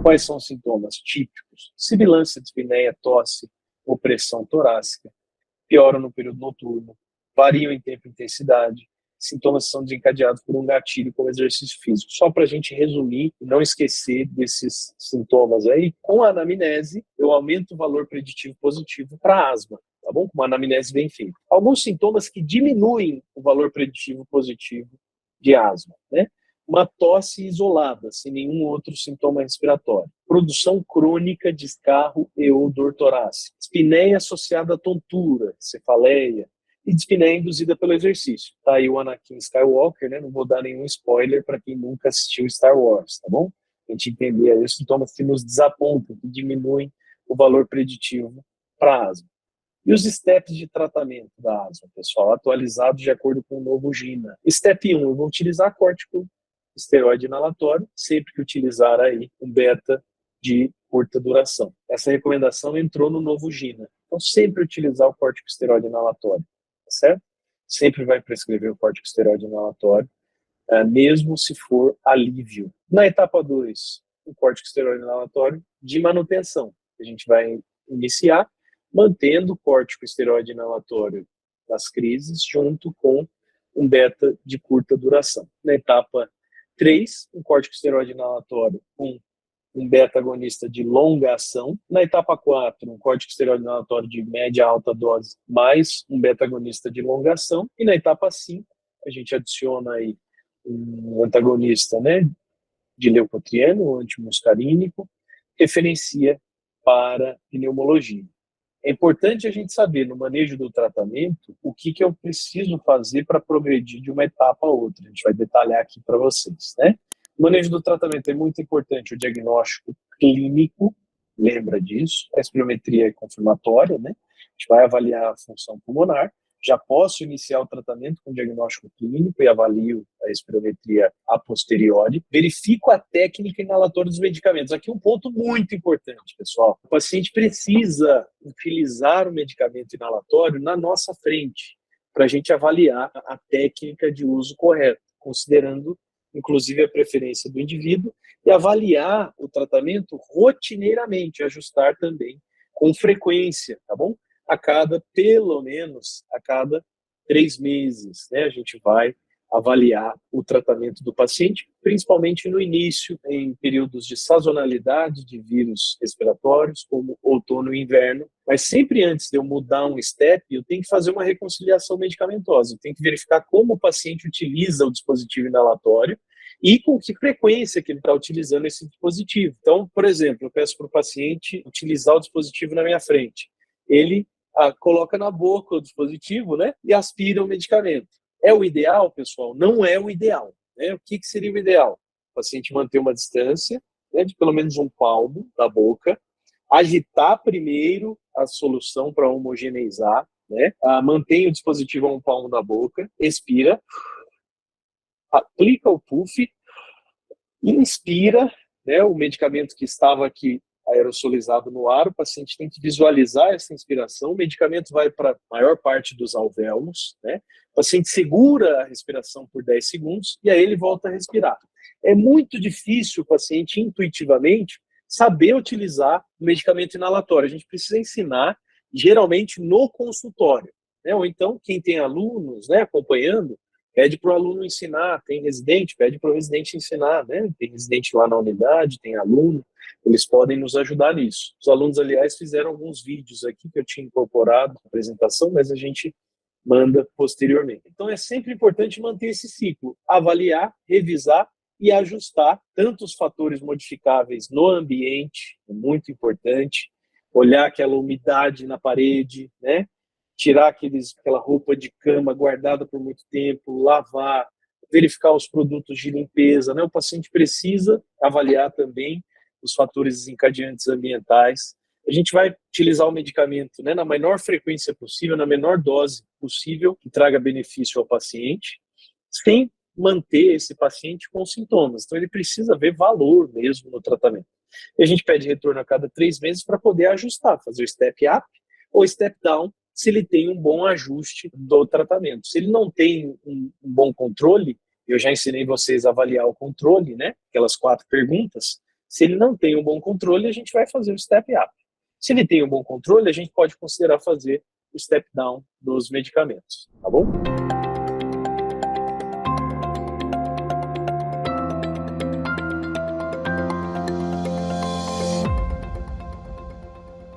Quais são os sintomas típicos? Sibilância, dispneia, tosse, opressão torácica, pioram no período noturno, variam em tempo e intensidade. Sintomas são desencadeados por um gatilho como exercício físico. Só para a gente resumir e não esquecer desses sintomas aí, com a anamnese, eu aumento o valor preditivo positivo para asma, tá bom? Com uma anamnese bem feita. Alguns sintomas que diminuem o valor preditivo positivo de asma, né? Uma tosse isolada, sem nenhum outro sintoma respiratório. Produção crônica de escarro e ou dor torácica. Dispneia associada a tontura, cefaleia, e dispneia induzida pelo exercício. Tá aí o Anakin Skywalker, né? Não vou dar nenhum spoiler para quem nunca assistiu Star Wars, tá bom? A gente entender aí os sintomas que nos desapontam, que diminuem o valor preditivo para asma. E os steps de tratamento da asma, pessoal, atualizados de acordo com o novo GINA. Step 1, eu vou utilizar corticosteroide inalatório, sempre que utilizar aí um beta de curta duração. Essa recomendação entrou no novo GINA. Então, sempre utilizar o corticosteroide inalatório, tá certo? Sempre vai prescrever o corticosteroide inalatório, mesmo se for alívio. Na etapa 2, o corticosteroide inalatório de manutenção. A gente vai iniciar mantendo o corticosteroide inalatório nas crises junto com um beta de curta duração. Na etapa 3, um corticosteroide inalatório com um beta-agonista de longa ação. Na etapa 4, um corticosteroide inalatório de média a alta dose mais um beta-agonista de longa ação. E na etapa 5, a gente adiciona aí um antagonista, né, de leucotrieno, um antimuscarínico, referencia para pneumologia. É importante a gente saber, no manejo do tratamento, o que eu preciso fazer para progredir de uma etapa a outra. A gente vai detalhar aqui para vocês, né? O manejo do tratamento é muito importante o diagnóstico clínico, lembra disso, a espirometria é confirmatória, né? A gente vai avaliar a função pulmonar. Já posso iniciar o tratamento com diagnóstico clínico e avalio a espirometria a posteriori. Verifico a técnica inalatória dos medicamentos. Aqui um ponto muito importante, pessoal. O paciente precisa utilizar o medicamento inalatório na nossa frente, para a gente avaliar a técnica de uso correto, considerando, inclusive, a preferência do indivíduo e avaliar o tratamento rotineiramente, ajustar também com frequência, tá bom? Pelo menos a cada 3 meses, né, a gente vai avaliar o tratamento do paciente, principalmente no início, em períodos de sazonalidade de vírus respiratórios, como outono e inverno. Mas sempre antes de eu mudar um step, eu tenho que fazer uma reconciliação medicamentosa. Eu tenho que verificar como o paciente utiliza o dispositivo inalatório e com que frequência que ele está utilizando esse dispositivo. Então, por exemplo, eu peço para o paciente utilizar o dispositivo na minha frente. Ele coloca na boca o dispositivo, né, e aspira o medicamento. É o ideal, pessoal? Não é o ideal, né? O que seria o ideal? O paciente manter uma distância, né, de pelo menos um palmo da boca, agitar primeiro a solução para homogeneizar, né? Mantém o dispositivo a um palmo da boca, expira, aplica o puff, inspira, né, o medicamento que estava aqui aerosolizado no ar, o paciente tem que visualizar essa inspiração, o medicamento vai para a maior parte dos alvéolos, né? O paciente segura a respiração por 10 segundos e aí ele volta a respirar. É muito difícil o paciente intuitivamente saber utilizar o medicamento inalatório. A gente precisa ensinar, geralmente, no consultório, né? Ou então, quem tem alunos, né, acompanhando, pede para o aluno ensinar, tem residente, pede para o residente ensinar, né? Tem residente lá na unidade, tem aluno, eles podem nos ajudar nisso. Os alunos, aliás, fizeram alguns vídeos aqui que eu tinha incorporado na apresentação, mas a gente manda posteriormente. Então, é sempre importante manter esse ciclo, avaliar, revisar e ajustar tanto os fatores modificáveis no ambiente, é muito importante, olhar aquela umidade na parede, né? Tirar aquela roupa de cama guardada por muito tempo, lavar, verificar os produtos de limpeza, né? O paciente precisa avaliar também os fatores desencadeantes ambientais. A gente vai utilizar o medicamento, né, na menor frequência possível, na menor dose possível, que traga benefício ao paciente, sem manter esse paciente com sintomas. Então, ele precisa ver valor mesmo no tratamento. E a gente pede retorno a cada 3 meses para poder ajustar, fazer o step up ou step down, se ele tem um bom ajuste do tratamento. Se ele não tem um bom controle, eu já ensinei vocês a avaliar o controle, né? Aquelas 4 perguntas. Se ele não tem um bom controle, a gente vai fazer o step up. Se ele tem um bom controle, a gente pode considerar fazer o step down dos medicamentos, tá bom?